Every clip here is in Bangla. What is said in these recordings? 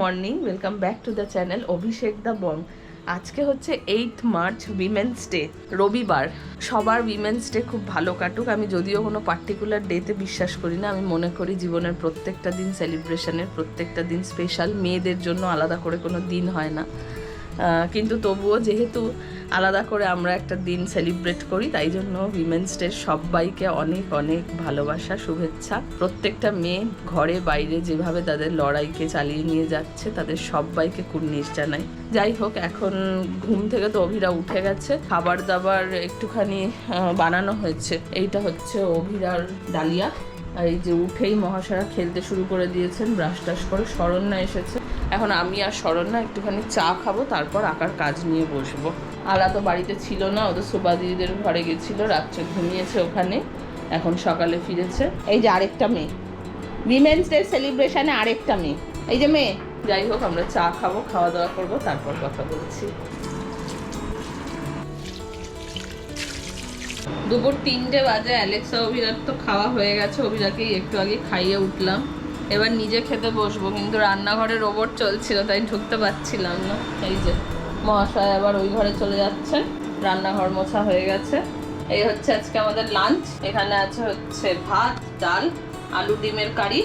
Morning, welcome back to the channel Abhishek the Bong. আজকে হচ্ছে 8th মার্চ, উইমেন্স ডে, রবিবার। সবার উইমেন্স ডে খুব ভালো কাটুক। আমি যদিও কোনো পার্টিকুলার ডেতে বিশ্বাস করি না, আমি মনে করি জীবনের প্রত্যেকটা দিন সেলিব্রেশনের, প্রত্যেকটা দিন স্পেশাল। মেয়েদের জন্য আলাদা করে কোনো দিন হয় না, কিন্তু তবুও যেহেতু আলাদা করে আমরা একটা দিন সেলিব্রেট করি, তাই জন্য উইমেন্স ডে সবাইকে অনেক অনেক ভালোবাসা, শুভেচ্ছা। প্রত্যেকটা মেয়ে ঘরে বাইরে যেভাবে তাদের লড়াইকে চালিয়ে নিয়ে যাচ্ছে, তাদের সবাইকে কুর্নিশ জানাই। যাই হোক, এখন ঘুম থেকে তো অভিরা উঠে গেছে, খাবার দাবার একটুখানি বানানো হয়েছে। এইটা হচ্ছে অভিরার ডালিয়া। আর এই যে উঠেই মহাশয়া খেলতে শুরু করে দিয়েছেন, ব্রাশ টাশ করে। শরণ্যা এসেছে, এখন আমি আর শরণ্যা একটুখানি চা খাবো, তারপর আঁকার কাজ নিয়ে বসবো। আলা তো বাড়িতে ছিল না, ওদের সুবা দিদিদের ঘরে গেছিলো, রাত্রে ঘুমিয়েছে ওখানে, এখন সকালে ফিরেছে। এই যে আরেকটা মেয়ে, উইমেন্স ডে সেলিব্রেশনে আরেকটা মেয়ে, এই যে মেয়ে। যাই হোক, আমরা চা খাবো, খাওয়া দাওয়া করবো, তারপর কথা বলছি। দুপুর 3টে বাজে। অ্যালেক্সা অভিরার তো খাওয়া হয়ে গেছে, অভিরাকেই একটু আগে খাইয়ে উঠলাম। এবার নিজে খেতে বসবো, কিন্তু রান্নাঘরে রোবট চলছিল, তাই ঢুকতে পারছিলাম না। এই যে মহাশয় আবার ওই ঘরে চলে যাচ্ছেন, রান্নাঘর মোছা হয়ে গেছে। এই হচ্ছে আজকে আমাদের লাঞ্চ। এখানে আছে হচ্ছে ভাত, ডাল, আলু ডিমের কারি,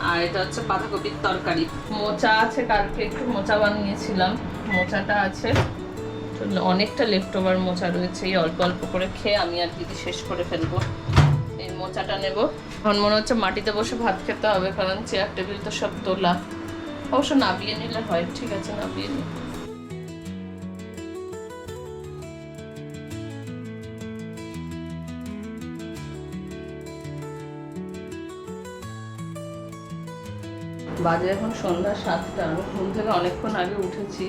আর এটা হচ্ছে বাঁধাকপির তরকারি। মোচা আছে, কালকে একটু মোচা বানিয়েছিলাম, মোচাটা আছে। অনেকটা লেফট ওভার মোচা রয়েছে, এই অল্প অল্প করে খেয়ে আমি আর দিদি শেষ করে ফেলবো। এই মোচাটা নেব। এখন মনে হচ্ছে মাটিতে বসে ভাত খেতে হবে, কারণ চেয়ার টেবিল তো সব তোলা। অবশ্য নাবিয়ে নিলে হয়, ঠিক আছে নাবিয়ে নিই। বাজে এখন সন্ধ্যা 7টা। আমি ঘুম থেকে অনেকক্ষণ আগে উঠেছি।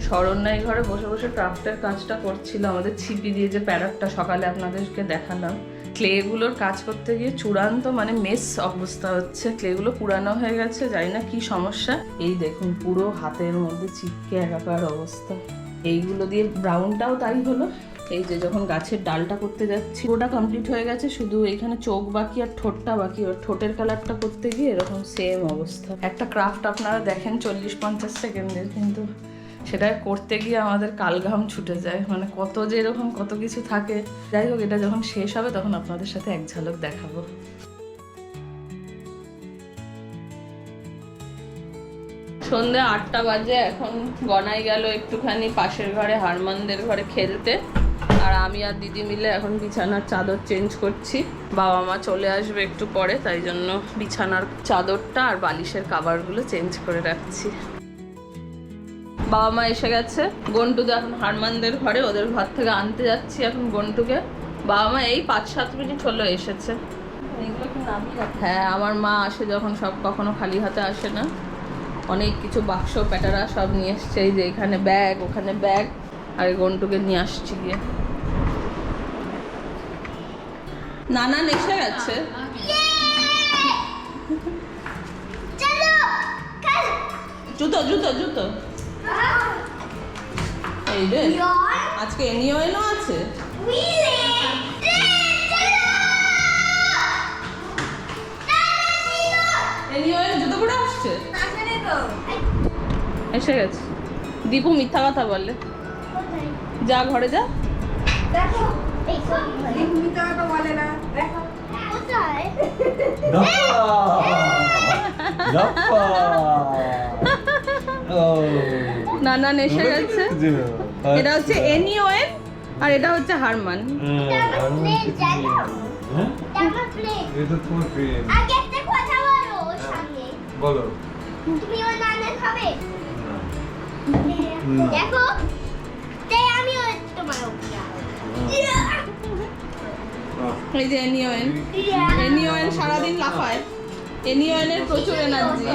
শরণ্যা এই ঘরে বসে বসে ক্রাফটের কাজটা করছিল, আমাদের ছিপি দিয়ে যে প্যারটটা সকালে আপনাদেরকে দেখালাম। ক্লেগুলোর কাজ করতে গিয়ে চূড়ান্ত মানে মেস অবস্থা হচ্ছে। ক্লেগুলো পুরানো হয়ে গেছে, জানি না কি সমস্যা। এই দেখুন, পুরো হাতের মধ্যে চিপকে একাকার অবস্থা। এইগুলো দিয়ে ব্রাউনটাও তাই হলো। এই যে যখন গাছের ডালটা করতে যাচ্ছি, ওটা কমপ্লিট হয়ে গেছে, শুধু এখানে চোখ বাকি আর ঠোঁটটা বাকি। আর ঠোঁটের কালারটা করতে গিয়ে এরকম সেম অবস্থা। একটা ক্রাফট আপনারা দেখেন 40-50 সেকেন্ডের, কিন্তু সেটা করতে গিয়ে আমাদের কালঘাম ছুটে যায়। মানে কত যে এরকম কত কিছু থাকে। যাই হোক, এটা যখন শেষ হবে তখন আপনাদের সাথে এক ঝলক দেখাবো। সন্ধ্যে 8টা বাজে। এখন গনাই গেল একটুখানি পাশের ঘরে হারমানদের ঘরে খেলতে, আর আমি আর দিদি মিলে এখন বিছানার চাদর চেঞ্জ করছি। বাবা মা চলে আসবে একটু পরে, তাই জন্য বিছানার চাদরটা আর বালিশের কাভারগুলো চেঞ্জ করে রাখছি। বাবা মা এসে গেছে, গন্টু এখন হারমানদের ঘরে, ওদের ঘর থেকে আনতে যাচ্ছি এখন গন্টুকে। বাবা মা এই 5-7 মিনিট হলো এসেছে। হ্যাঁ, আমার মা আসে যখন, সব কখনো খালি হাতে আসে না। অনেক কিছু বাক্স প্যাটারা সব নিয়ে এসছে। এই যে এখানে ব্যাগ, ওখানে ব্যাগ, আর গন্টুকে নিয়ে আসছি গিয়ে। নানা এসে গেছে। জুতো জুতো জুতো। এই রে, আজকে এনিওয়েনও আছে। এনিওয়েন জুতো পরে আসছে, এসে গেছে। দীপু মিথ্যা কথা বলে, যা ঘরে যা। নানান এসে গেছে। এটা হচ্ছে এনিওয়েন আর এটা হচ্ছে হারমান। বলো, তুমি ওর নানা খাবে? দেখো, তাই আমিও তোমার এই যে এনিওয়েন। এনিওয়েন সারাদিন লাফায়। এনিওয়েনের প্রচুর এনার্জি।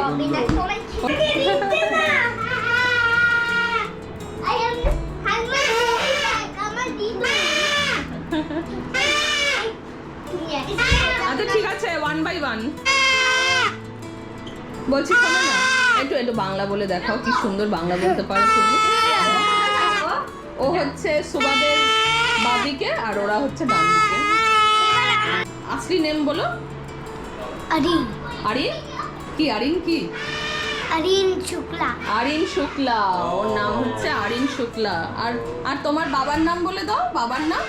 আচ্ছা ঠিক আছে, 1 by 1 বলছি, শোনো না, একটু একটু বাংলা বলে দেখাও, কি সুন্দর বাংলা বলতে পারো তুমি। ও হচ্ছে সুবাদের বাদিকে আর ওরা হচ্ছে ডান দিকে। আসলি নেম বলো। আরিন। আরিন কি? আরিন কি? আরিন শুক্লা। আরিন শুক্লা, ওর নাম হচ্ছে আরিন শুক্লা। আর আর তোমার বাবার নাম বলে দাও, বাবার নাম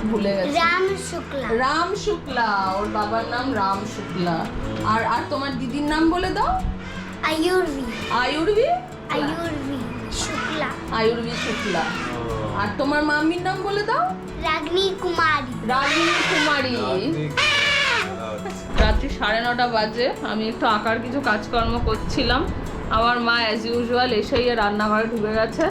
ভুলে গেছি। রাম শুক্লা। রাম শুক্লা, ওর বাবার নাম রাম শুক্লা। আর আর তোমার দিদির নাম বলে দাও। আয়ুর্বি। আয়ুর্বি, আয়ুর্বি শুক্লা। আয়ুর্বি শুক্লা। আর তোমার মাম্মির নাম বলে দাও। রাগনি কুমারী। রাগিনী কুমারী। রাত্রি 9:30 বাজে, আমি একটু আঁকার কিছু কাজকর্ম করছিলাম। আমার মা অ্যাজ ইউজুয়াল এসেই রান্নাঘরে ঢুকে গেছে,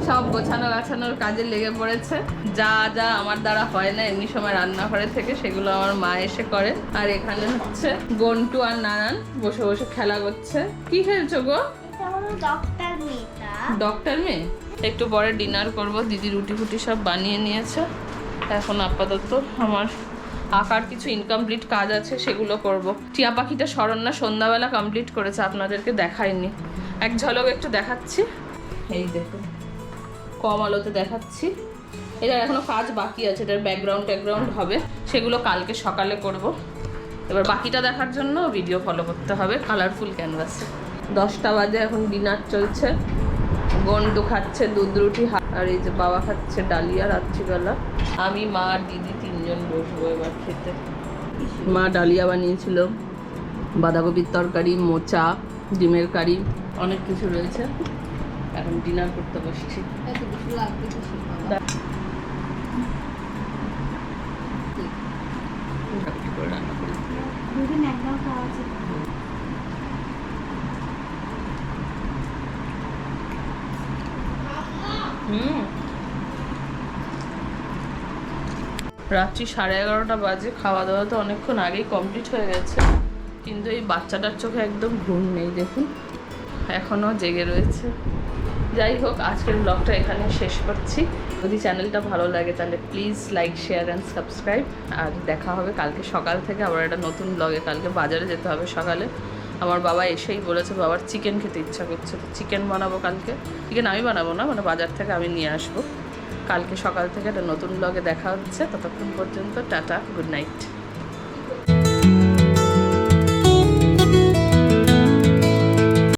সব গোছানো গাছানোর কাজে লেগে পড়েছে। যা যা আমার দ্বারা হয় না এমনি সময় রান্নাঘরে থেকে, সেগুলো আমার মা এসে করে। আর এখানে হচ্ছে গন্টু আর নানান বসে বসে খেলা করছে। কি খেলছো গো? এটা হলো ডক্টর মেয়েটা। ডক্টর মেয়ে। একটু পরে ডিনার করব, দিদি রুটি ফুটি সব বানিয়ে নিয়েছে। এখন আপাতত আমার আঁকার কিছু ইনকমপ্লিট কাজ আছে, সেগুলো করব। টিয়া পাখিটা শরণ্যা সন্ধ্যাবেলা কমপ্লিট করেছে, আপনাদেরকে দেখাইনি। এক ঝলক একটু দেখাচ্ছি, এই দেখুন কম আলোতে দেখাচ্ছি। এটার এখনো কাজ বাকি আছে, এটার ব্যাকগ্রাউন্ড হবে, সেগুলো কালকে সকালে করব। এবার বাকিটা দেখার জন্য ভিডিও ফলো করতে হবে কালারফুল ক্যানভাসে। 10টা বাজে, এখন ডিনার চলছে। গন্ডু খাচ্ছে দুধ রুটি, আর এই যে বাবা খাচ্ছে ডালিয়া রাত্রিবেলা। আমি মা আর দিদি 3জন বসবো এবার খেতে। মা ডালিয়া বানিয়েছিল, বাঁধাকপির তরকারি, মোচা, ডিমের কারি, অনেক কিছু রয়েছে। এখন ডিনার করতে বসছি। রান্না করি। দুদিন একদম খাওয়া আছে। রাত্রি 11:30 বাজে, খাওয়া দাওয়া তো অনেকক্ষণ আগেই কমপ্লিট হয়ে গেছে, কিন্তু এই বাচ্চাটার চোখে একদম ঘুম নেই, দেখুন এখনও জেগে রয়েছে। যাই হোক, আজকের ব্লগটা এখানে শেষ করছি। যদি চ্যানেলটা ভালো লাগে তাহলে please like, share and subscribe. আর দেখা হবে কালকে সকাল থেকে আবার একটা নতুন ব্লগে। কালকে বাজারে যেতে হবে সকালে। আমার বাবা এসেই বলেছে বাবার চিকেন খেতে ইচ্ছা করছে, তো চিকেন বানাবো কালকে। চিকেন আমি বানাবো না, মানে বাজার থেকে আমি নিয়ে আসবো। কালকে সকাল থেকে একটা নতুন ব্লগে দেখা হচ্ছে। ততক্ষণ পর্যন্ত টাটা, গুড নাইট।